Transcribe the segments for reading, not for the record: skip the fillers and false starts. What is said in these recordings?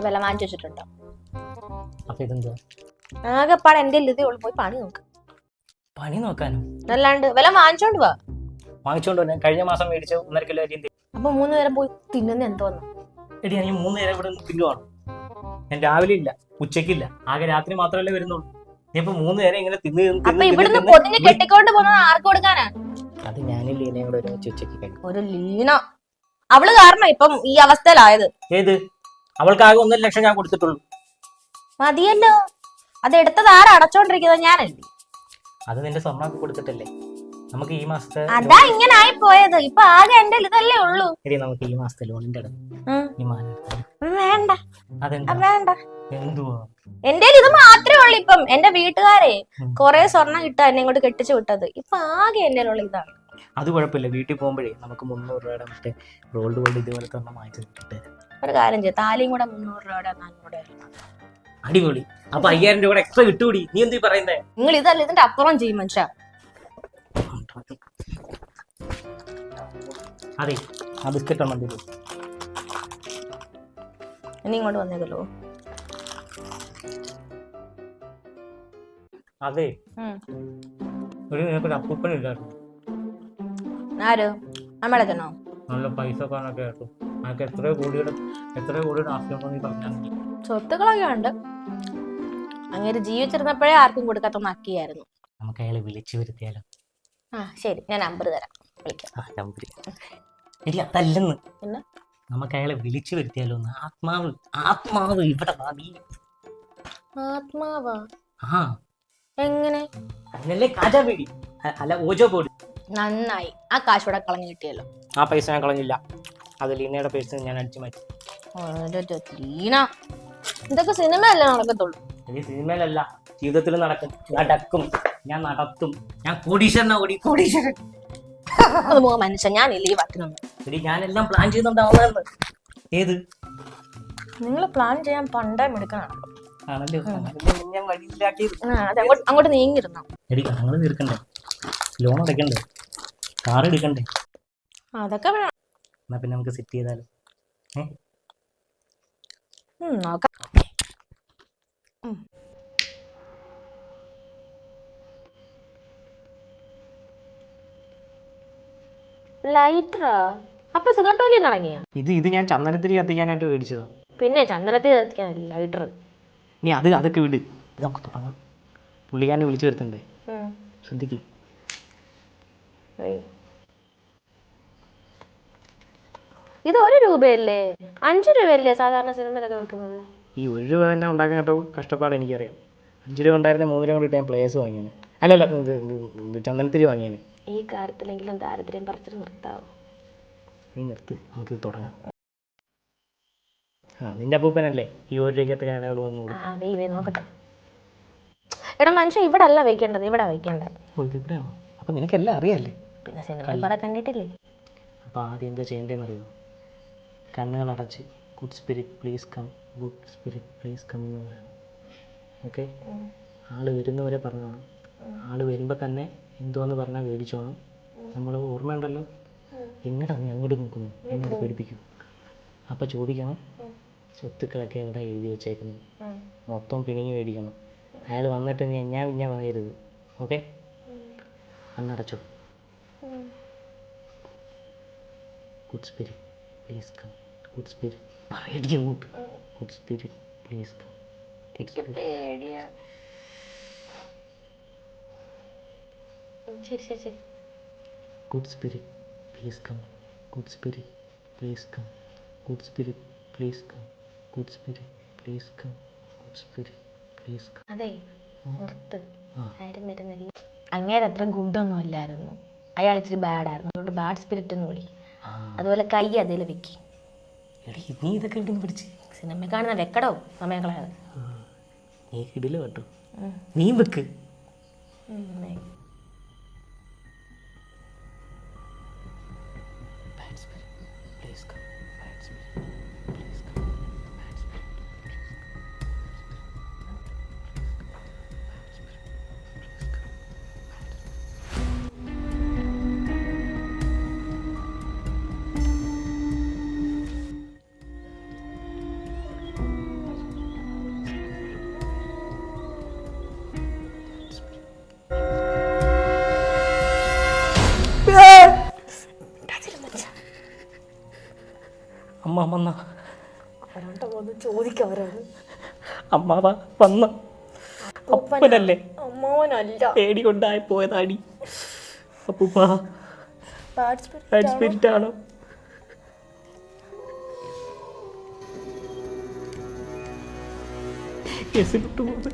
വില വാങ്ങിച്ചു വെച്ചിട്ടുണ്ടോ? അപ്പൊ ഇതെന്താ? ആകെപ്പാടെ എന്റെ ഇതേ ഉള്ളു, പോയി പണി നോക്ക്. പണി നോക്കാനോ? അല്ലാണ്ട് വില വാങ്ങിച്ചോണ്ട് വാ. വാങ്ങിച്ചോണ്ട് കഴിഞ്ഞ മാസം മേടിച്ച 1.5 കിലോ അരി. അപ്പൊ 3 നേരം പോയി തിന്നുന്ന എന്തോന്നു? എടി ഞാൻ 3 നേരം ഇവിടെ തിന്നുവാണ്. ഞാൻ രാവിലെ ഇല്ല, ഉച്ചക്കില്ല, ആകെ രാത്രി മാത്രമല്ലേ വരുന്നുള്ളൂ. ഇപ്പൊ 3 നേരം ഇങ്ങനെ അപ്പൊ ഇവിടുന്ന് പൊതിഞ്ഞ് കെട്ടിക്കൊണ്ട് പോകുന്നത് ആർക്ക് കൊടുക്കാനാ? അത് ഞാനും ലീനയും കൂടെ ഒരുമിച്ച് ഉച്ചക്ക് കഴിക്കും. ഒരു ലീന അവള് കാരണം ഇപ്പം ഈ അവസ്ഥയിലായത്. ഏത്? അവൾക്ക് ആകെ 1.5 ലക്ഷം ഞാൻ കൊടുത്തിട്ടുള്ളൂ. മതിയല്ലോ, അത് എടുത്തത് ആരാ അടച്ചോണ്ടിരിക്കുന്നത്? ഞാനല്ലേ. അത് നിന്റെ സ്വർണ്ണമൊക്കെ കൊടുത്തിട്ടല്ലേ നമുക്ക് ഈ മാസത്തെ. അതാ ഇങ്ങനെ ആയി പോയത്. ഇപ്പൊ ആകെ എന്റെ ഇതല്ലേ ഉള്ളൂ. എടി നമുക്ക് ഈ മാസത്തെ ലോണിന്റെ വേണ്ട വേണ്ട. എന്തുവാ? എന്റെ ഇത് മാത്രമേ ഉള്ളൂ. ഇപ്പം എന്റെ വീട്ടുകാരെ കൊറേ സ്വർണ്ണം കിട്ടാ എന്നെ ഇങ്ങോട്ട് കെട്ടിച്ചു വിട്ടത്. ഇപ്പൊ ആകെ എന്റെ ഉള്ള ഇതാണ്. അത് കുഴപ്പമില്ല, വീട്ടിൽ പോകുമ്പോഴേ നമുക്ക് 300 രൂപയുടെ മറ്റേ റോൾഡ് ഗോൾഡ് ഇതുപോലത്തെ ഒന്നും വാങ്ങിച്ചിട്ട് ഒരു കാര്യം ചെയ്യും, താലിയും കൂടെ 300 രൂപയുടെ 400 രൂപ. അടിപൊളി. അപ്പൊ 5000 രൂപ എക്സ്ട്രാ കിട്ടൂടി. നീ എന്ത് പറയുന്നേ? നിങ്ങൾ ഇതല്ല ഇതിന്റെ അപ്പുറം ചെയ്യും മനുഷ്യ. അതെ, ആ ബിസ്ക്കറ്റ് മതി. ഇനി ഇങ്ങോട്ട് വന്നേക്കല്ലോ. അതെ, നിനക്കൊരു അപ്പൂപ്പനില്ലായിരുന്നു? ആര്? നമ്മളെത്തനോ? നല്ല പൈസക്കാരനൊക്കെ ആയിട്ടു. അതൊക്കെ എത്ര കോടിയുടെ ആസ്തിയുണ്ടെന്ന് നീ പറഞ്ഞാൽ. സ്വത്തുക്കളൊക്കെ ഉണ്ട്. അങ്ങനെ ജീവിച്ചിരുന്നപ്പോഴേ ആർക്കും കൊടുക്കാത്ത നക്കിയായിരുന്നു. നമുക്ക് അയാളെ വിളിച്ചു വരുത്തിയാലോ? ശരി, ഞാൻ നമ്പർ തരാം, വിളിക്കാം. അതല്ലെന്ന്, നമുക്ക് അയാളെ വിളിച്ചു വരുത്തിയാലോ? ആത്മാവ് ഇവിടെ. ആത്മാവാ? എങ്ങനെ? അതിനല്ലേ കാജാ ബീഡി, അല്ല ഓജോ ബോഡി. നന്നായി, ആ കാശ് ഇവിടെ കളഞ്ഞു കിട്ടിയല്ലോ. ആ പൈസ ഞാൻ കളഞ്ഞില്ല, അത് ലീനയുടെ പൈസ ഞാൻ അടിച്ചു മാറ്റി. ലീന, ഇതൊക്കെ സിനിമയല്ലേ നടക്കത്തുള്ളൂ? സിനിമയിലല്ല, ജീവിതത്തിൽ നടക്കും. ഞാൻ നടത്തും. ഞാൻ കോടീശ്വരൻ. അത് മനുഷ്യൻ, ഞാനില്ല ഈ വാക്കിനൊന്നും. ഞാനെല്ലാം പ്ലാൻ ചെയ്യുന്നുണ്ടാവുന്നത്. ഏത്? നിങ്ങൾ പ്ലാൻ ചെയ്യാൻ പണ്ടേ എടുക്കണോ? അങ്ങോട്ട് നീങ്ങിരുന്നോ? തീർക്കണ്ടേ, ലോൺ അടയ്ക്കണ്ടേ, കാർ എടുക്കണ്ടേ? അതൊക്കെ വേണം. എന്നാ പിന്നെ നമുക്ക് സെറ്റ് ചെയ്താലോ? നോക്കാം. ലൈറ്ററാ? അപ്പൊ സിഗരറ്റ് വലിയ തുടങ്ങിയ? ഇത് ഞാൻ ചന്ദനത്തിരി കത്തിക്കാനായിട്ട് മേടിച്ചതാ. പിന്നെ ചന്ദനത്തിരി കത്തിക്കാനല്ല ലൈറ്റർ. നീ അതൊക്കെ വിട്, നമുക്ക് തുടങ്ങാം. പുള്ളിക്കാരനെ വിളിച്ചു വരുത്തണ്ടേ? ശ്രദ്ധിക്കും. ഇത് 1 രൂപയല്ലേ? 5 രൂപയല്ലേ സാധാരണ സിനിമയിലൊക്കെ വെക്കുന്നത്? ഈ 1 രൂപ തന്നെ ഉണ്ടാക്കാൻ കേട്ടോ കഷ്ടപ്പാട് എനിക്കറിയാം. 5 രൂപ ഉണ്ടായിരുന്ന 3 രൂപ കൂടി ഞാൻ പ്ലേസ് വാങ്ങിയാണ്. അല്ലല്ല, ചന്ദനത്തിരി വാങ്ങിയാണ്. ഈ കാര്യത്തിലെങ്കിലും ദാരിദ്ര്യം പറിച്ചിട്ട് നിർത്താവോ? നീ നിർത്ത്, നമുക്ക് തുടങ്ങാം. നിന്റെ അപ്പൂപ്പനല്ലേ ഈ 1 രൂപയ്ക്കകത്ത് നോക്കട്ടെ. എടാ മനുഷ്യൻ ഇവിടെ അല്ല വെക്കേണ്ടത്, ഇവിടെ വെക്കേണ്ടത്. ഇവിടെയാണോ? അപ്പൊ നിനക്കെല്ലാം അറിയാല്ലേ? പിന്നെ സിനിമ കണ്ടിട്ടില്ലേ? അപ്പൊ ആദ്യം എന്താ ചെയ്യേണ്ടതെന്ന് അറിയോ? കണ്ണുകൾ അടച്ച് good spirit please come, good spirit please come എന്ന് പറയണം. ഓക്കെ? ആള് വരുന്നവരെ പറഞ്ഞോണം. ആള് വരുമ്പോൾ തന്നെ എന്തോന്ന് പറഞ്ഞാൽ മേടിച്ചോണം. നമ്മൾ ഓർമ്മയുണ്ടല്ലോ, എങ്ങടാ നീ അങ്ങോട്ട് നോക്കുന്നു, എന്നോട് പേടിപ്പിക്കും. അപ്പം ചോദിക്കണം, സ്വത്തുക്കളൊക്കെ എവിടെ എഴുതി വെച്ചേക്കുന്നു, മൊത്തം പിണിങ്ങി മേടിക്കണം. അയാൾ വന്നിട്ട് ഞാൻ പറയരുത്. ഓക്കെ? കണ്ണടച്ചോ. Good spirit please come, good spirit പറയടി അങ്ങോട്ട്. ഗുഡ് സ്പിരിറ്റ് പ്ലീസ് കം, ശരി. Good spirit please come, good spirit please come, good spirit please come, good spirit please come, good spirit please come. അതെ, നിർത്ത്. ആരും വരുന്നില്ല. അങ്ങേര് അത്ര ഗുഡൊന്നും അല്ലായിരുന്നു. അയാൾ ഇച്ചിരി ബാഡായിരുന്നു. അതുകൊണ്ട് ബാഡ് സ്പിരിറ്റ് എന്ന് വിളി. അതുപോലെ കൈ അതിൽ വെക്കി. നീ ഇതൊക്കെ എവിടെ നിന്ന് പിടിച്ച്? സിനിമ കാണുന്ന വെക്കടോ, സമയം കളയാതെ. നീ കിടില കേട്ടോ, നീ വെക്ക്. അമ്മ വന്ന അവരോട്ട് വന്ന് ചോദിക്കാം അവരോട്. അമ്മാവ വന്ന അപ്പനല്ലേ? അമ്മാവനല്ല. പേടി കൊണ്ടായി പോയതാടി. അപ്പൂപ്പ ബാഡ് സ്പിരിറ്റ് ആണോ? കേസിലിട്ട് പോകുന്നത്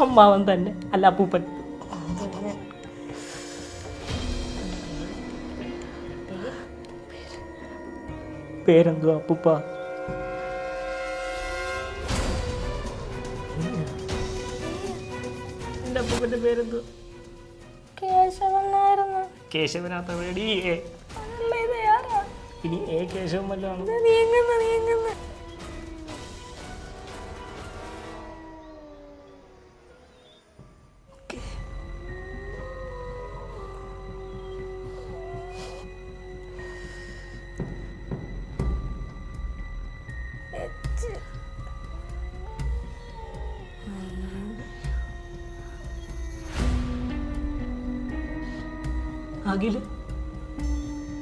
അമ്മാവൻ തന്നെ അല്ല അപ്പൂപ്പൻ. പേരെന്തുവാ അപ്പൂപ്പ? എൻ്റെ അപ്പൂപ്പൻ്റെ പേരെന്തുവാ? കേശവനായിരുന്നു. കേശവനാത്ത പേടി. ഇനി ഏ കേശവൻ വല്ലതാണ്? നീങ്ങുന്നു. അഖില്?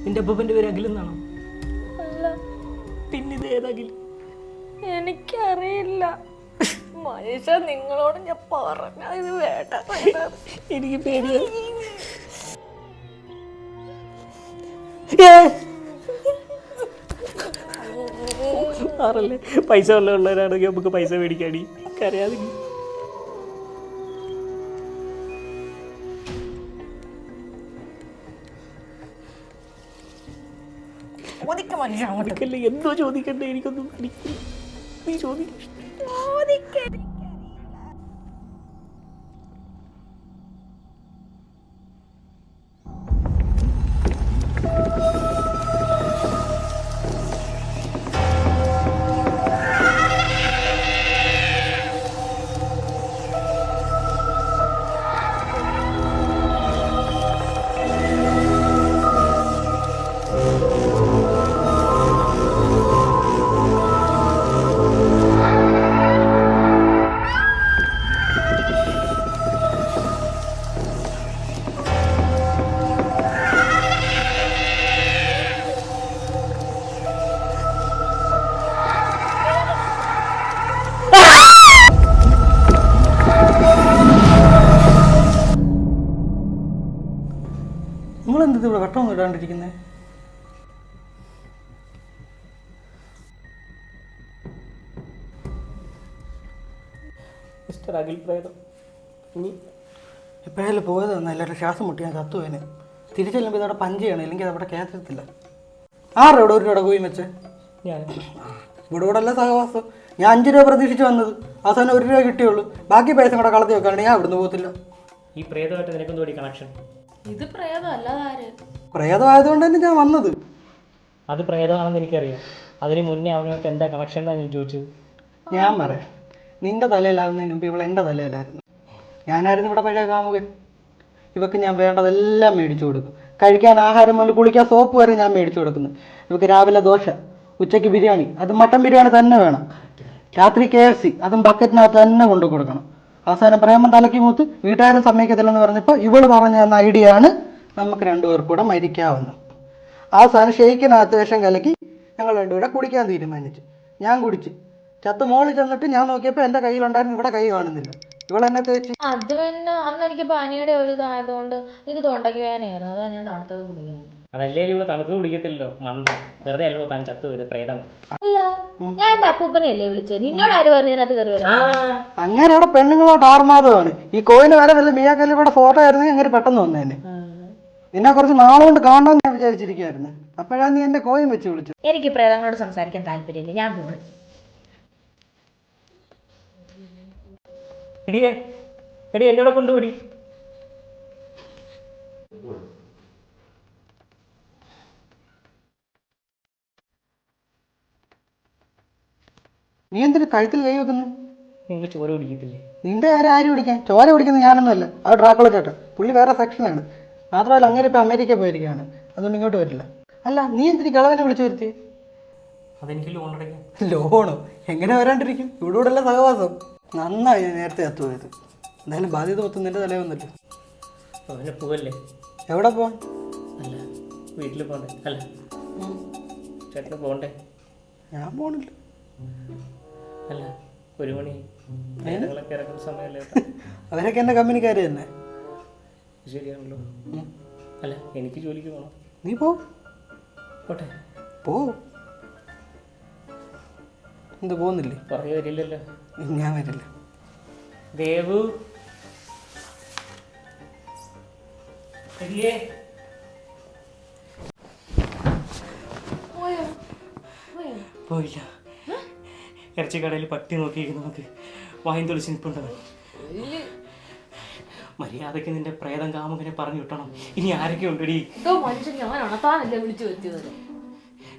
നിന്റെ അപ്പൂപ്പൻ്റെ പേര് അഖിലെന്നാണോ? അല്ല, പിന്നിത് ഏതഖിൽ? എനിക്കറിയില്ല. മനുഷ്യ, നിങ്ങളോട് ഞാൻ പറഞ്ഞ ഇത് വേണ്ട. എനിക്ക് പേടിയായി. ആറല്ലേ പൈസ ഉള്ളവരാണെങ്കിൽ നമുക്ക് പൈസ മേടിക്കാടി. കരയാതെ. ചോദിക്കല്ലേ? എന്തോ ചോദിക്കണ്ടേ? എനിക്കൊന്നും പഠിക്കില്ല. നീ ചോദിക്ക. നിങ്ങളെന്ത് ഇവിടെ വെട്ടമൊന്നും ഇടാണ്ടിരിക്കുന്നത്? മിസ്റ്റർ അഖിൽ പ്രേതം, ഇനി എപ്പോഴായാലും പോയത് തന്നെ എല്ലാവരും ശ്വാസം മുട്ടി ഞാൻ കത്തുവേനെ. തിരിച്ചെല്ലുമ്പോൾ ഇതവിടെ പഞ്ച് ചെയ്യണം, ഇല്ലെങ്കിൽ അതവിടെ കയറ്റത്തില്ല. ആരുടെ ഇവിടെ 1 രൂപ കോയിൻ വെച്ച്? ഞാൻ ഇവിടെ അല്ല സഹവാസം. ഞാൻ 5 രൂപ പ്രതീക്ഷിച്ച് വന്നത്, അവസാനം 1 രൂപ കിട്ടിയുള്ളൂ. ബാക്കി പൈസ കൂടെ കളത്തി വെക്കാണ്ട് ഞാൻ ഇവിടുന്ന് പോകത്തില്ല. ഈ പ്രേതമായിട്ട് നിനക്കെന്തോടി കണക്ഷൻ? ഇത് പ്രേതം അല്ലാതാര്? പ്രേതമായതുകൊണ്ട് തന്നെ ഞാൻ വന്നത്. അത് പ്രേതമാണെന്ന് എനിക്കറിയാം. അതിന് മുന്നേ അവനൊക്കെ എന്താ കണക്ഷൻ എന്നാണ് ഞാൻ ചോദിച്ചത്. ഞാൻ പറയാം, നിന്റെ തലയിലാകുന്നതിന് മുമ്പ് ഇവൾ എൻ്റെ തലയിലായിരുന്നു. ഞാനായിരുന്നു ഇവിടെ പഴയ കാമുകൻ. ഇവക്ക് ഞാൻ വേണ്ടതെല്ലാം മേടിച്ചു കൊടുക്കും. കഴിക്കാൻ ആഹാരം മുതൽ കുളിക്കാൻ സോപ്പ് വരെ ഞാൻ മേടിച്ചു കൊടുക്കുന്നു. ഇവക്ക് രാവിലെ ദോശ, ഉച്ചയ്ക്ക് ബിരിയാണി, അത് മട്ടൻ ബിരിയാണി തന്നെ വേണം. രാത്രി KFC, അതും ബക്കറ്റിനകത്ത് തന്നെ കൊണ്ടു കൊടുക്കണം. അവസാനം പ്രേമം തലയ്ക്ക് മൂത്ത് വീട്ടുകാരും സമ്മതിക്കത്തില്ലെന്ന് പറഞ്ഞപ്പോൾ ഇവള് പറഞ്ഞു തന്ന ഐഡിയ ആണ് നമുക്ക് 2 പേർ കൂടെ മരിക്കാവുന്നു. അവസാനം ഷെയ്ക്കിനകത്ത് വിഷം കലക്കി ഞങ്ങൾ 2 കൂടെ കുടിക്കാൻ തീരുമാനിച്ചു. ഞാൻ കുടിച്ച് ചത്ത് മോളിൽ ചെന്നിട്ട് ഞാൻ നോക്കിയപ്പോൾ എൻ്റെ കയ്യിലുണ്ടായിരുന്നു, ഇവിടെ കൈ കാണുന്നില്ല. ഇവളെന്നെ തേച്ച്. അത് പിന്നെ അന്ന് എനിക്ക് പനിയുടെ ഒരു ഇതായതുകൊണ്ട് എനിക്ക് തൊണ്ടയ്ക്ക് വേദനയായിരുന്നു. അതാണ് ഞാൻ തണുത്തത് കുടിക്കുന്നത്. അതല്ലേ ഇവിടെ തണുത്ത് കുടിക്കത്തില്ലല്ലോ, മണ്ട. വെറുതെ അല്ലോ താൻ ചത്തു വരും പ്രേതം. അല്ല, ഞാൻ എൻ്റെ അപ്പൂപ്പനെയല്ലേ വിളിച്ചത്. നിന്നോട് ആര് പറഞ്ഞു ഇതിനകത്ത് കയറി വരാം? അങ്ങനെ അവിടെ പെണ്ണുങ്ങളോട് ആർമാദമാണ്. ഈ കോയിന് വരെ വല്ല മിയാക്കല്ലിയുടെ ഫോട്ടോ ആയിരുന്നെങ്കിൽ അങ്ങനെ പെട്ടെന്ന് വന്നേനെ. നിന്നെ കുറച്ച് നാളുകൊണ്ട് കാണണമെന്ന് ഞാൻ വിചാരിച്ചിരിക്കുവായിരുന്നു. അപ്പോഴാണ് നീ എൻ്റെ കോയിൻ വെച്ച് വിളിച്ചത്. എനിക്ക് പ്രേതങ്ങളോട് സംസാരിക്കാൻ താല്പര്യമില്ല. ഞാൻ പോകും. എടി എന്നോടെ കൊണ്ടുപോടി. നീ എന്തിനു കഴുത്തിൽ കൈ വെക്കുന്നു? നിങ്ങൾ ചോര കുടിക്കത്തില്ലേ? നിന്റെ ആരും കുടിക്കാൻ? ചോര കുടിക്കുന്നത് ഞാനൊന്നുമല്ല, അത് ഡ്രാക്കുള ചേട്ടൻ. പുള്ളി വേറെ സെക്ഷനാണ്. മാത്രമല്ല അങ്ങനെ ഇപ്പം അമേരിക്ക പോയിരിക്കുകയാണ്, അതുകൊണ്ട് ഇങ്ങോട്ട് വരില്ല. അല്ല, നീ എന്തിനു കളവനെ വിളിച്ചു വരുത്തി? അതെനിക്ക് ലോൺ അടയ്ക്കാം. ലോണോ? എങ്ങനെ വരാണ്ടിരിക്കും? ഇവിടെ അല്ല സഹവാസം. നന്നായി ഞാൻ നേരത്തെ എത്തുപോയത്. എന്തായാലും ബാധ്യത മൊത്തം നിന്റെ തലയൊന്നുമില്ല. അവനെ പോവല്ലേ? എവിടെ പോവാൻ? അല്ല, വീട്ടിൽ പോകണ്ടേ? അല്ല, ചേട്ടന് പോകണ്ടേ? ഞാൻ പോണില്ല. അല്ല 1 മണി നേരങ്ങളൊക്കെ ഇറങ്ങുന്ന സമയമല്ലേ ചേട്ടാ? അവരൊക്കെ എൻ്റെ കമ്പനിക്കാർ തന്നെ. ശരിയാണല്ലോ. അല്ല എനിക്ക് ജോലിക്ക് പോകണം. നീ പോ. പോട്ടെ. പോ. എന്ത് പോകുന്നില്ലേ? പുറകെ വരില്ലല്ലോ. ഞാൻ വരില്ല. ദേവു പോയില്ല. ഇറച്ചിക്കടയിൽ പട്ടി നോക്കിയിരിക്കും. നമുക്ക് വായും തൊളിച്ച് നിൽപ്പുണ്ടാവും. മര്യാദക്ക് നിന്റെ പ്രേതം കാമുകനെ പറഞ്ഞു വിട്ടണം. ഇനി ആരൊക്കെ ഉണ്ടടി?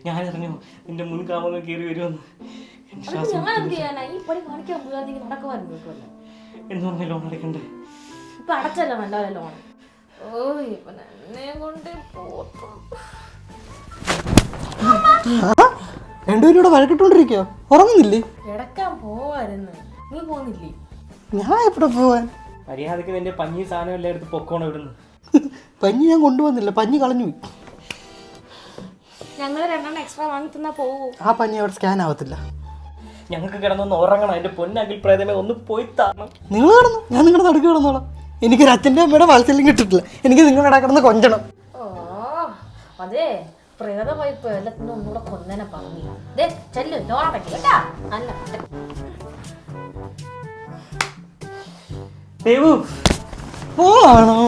ഞാനറിഞ്ഞു നിന്റെ മുൻ കാമുകൻ കയറി വരുമെന്ന്. എന്ന് പറഞ്ഞ ലോൺ അടയ്ക്കണ്ടേ? അടച്ചല്ലോ നല്ല ലോൺ. രണ്ടുപേരും ഇവിടെ വഴക്കിട്ടോണ്ടിരിക്കോ? ഉറങ്ങുന്നില്ലേ? കിടക്കാൻ പോവായിരുന്നു. നീ പോന്നില്ലേ? ഞാൻ എവിടെ പോവാൻ? മര്യാദക്ക് നിന്റെ പഞ്ഞി സാധനം എല്ലാം എടുത്ത് പൊക്കോണം ഇവിടുന്ന്. പഞ്ഞി ഞാൻ കൊണ്ടുവന്നില്ല, പഞ്ഞി കളഞ്ഞു. ഞങ്ങൾ 2 എക്സ്ട്രാ വാങ്ങി തന്നാ പോവോ? ആ പഞ്ഞി അവിടെ സ്കാൻ ആവത്തില്ല. ഞങ്ങൾക്ക് കിടന്നൊന്ന് ഉറങ്ങണം. എന്റെ പൊന്നകിൽ പ്രേതമേ ഒന്ന് പോയി താണം. നിങ്ങൾ കിടന്നു, ഞാൻ നിങ്ങളുടെ നടുക്ക് കിടന്നോളാം. എനിക്കൊരു അച്ഛൻ്റെ അമ്മയുടെ വാത്സല്യം കിട്ടിട്ടില്ല. എനിക്ക് നിങ്ങളുടെ കിടന്ന് കൊഞ്ചണം. അതെ പ്രേതമായി ഇപ്പൊ എല്ലാത്തിനും ഒന്നുകൂടെ കൊന്നനെ പറഞ്ഞു. ചെല്ലു ലോണ പറ്റില്ല. അല്ല ദേവു പോണോ?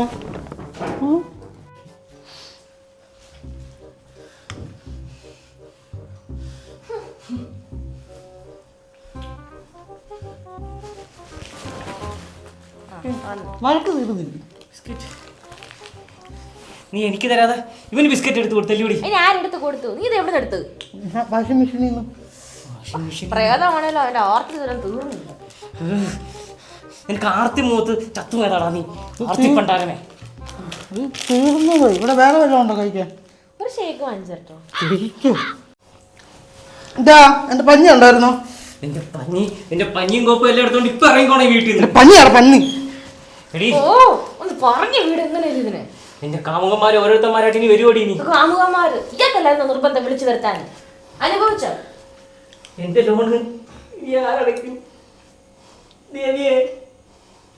വഴക്ക് തീർന്നില്ലേ? ബിസ്ക്കറ്റ് നീ എനിക്ക് തരാതെ ഇവന് ബിസ്ക്കറ്റ് എടുത്ത് കൊടുത്തല്ലോടി. ആരെടുത്ത് കൊടുത്തു? നീ ഇത് എവിടെ എടുത്ത്? വാഷിംഗ് മെഷീനിൽ നിന്ന്. പ്രേതമാണല്ലോ അവന്റെ ആർത്തി തരം തീർന്നില്ല. എനിക്ക് ആർത്തി മുഖത്ത് ചത്തുപോയതാടാ നീ ആർത്തി പണ്ടാരമേ. തീർന്നത്. ഇവിടെ വേറെ വല്ലതും ഉണ്ടോ കഴിക്കാൻ? ഒരു ഷേക്ക് വാങ്ങിച്ചോ. ഇതാ എന്റെ പഞ്ഞി ഉണ്ടായിരുന്നോ? നിന്റെ പഞ്ഞിയും കോപ്പും എല്ലാം എടുത്തോണ്ട് ഇപ്പൊ ഇറങ്ങിക്കോണേ വീട്ടിൽ നിന്ന്. പഞ്ഞിയാണ് പന്നി. ഒന്ന് പറഞ്ഞു വീട് എങ്ങനെ ഇതിന്? നിന്റെ കാമുകന്മാര് ഓരോരുത്തന്മാരായിട്ട് ഇനി വരുവോടി? നീ കാമുകന്മാര് ഇയാൾക്കല്ലായിരുന്നു നിർബന്ധം വിളിച്ചു വരുത്താൻ. അനുഭവിച്ചോ? എന്റെ ലോണ് ആരടയ്ക്കും ദേവിയെ?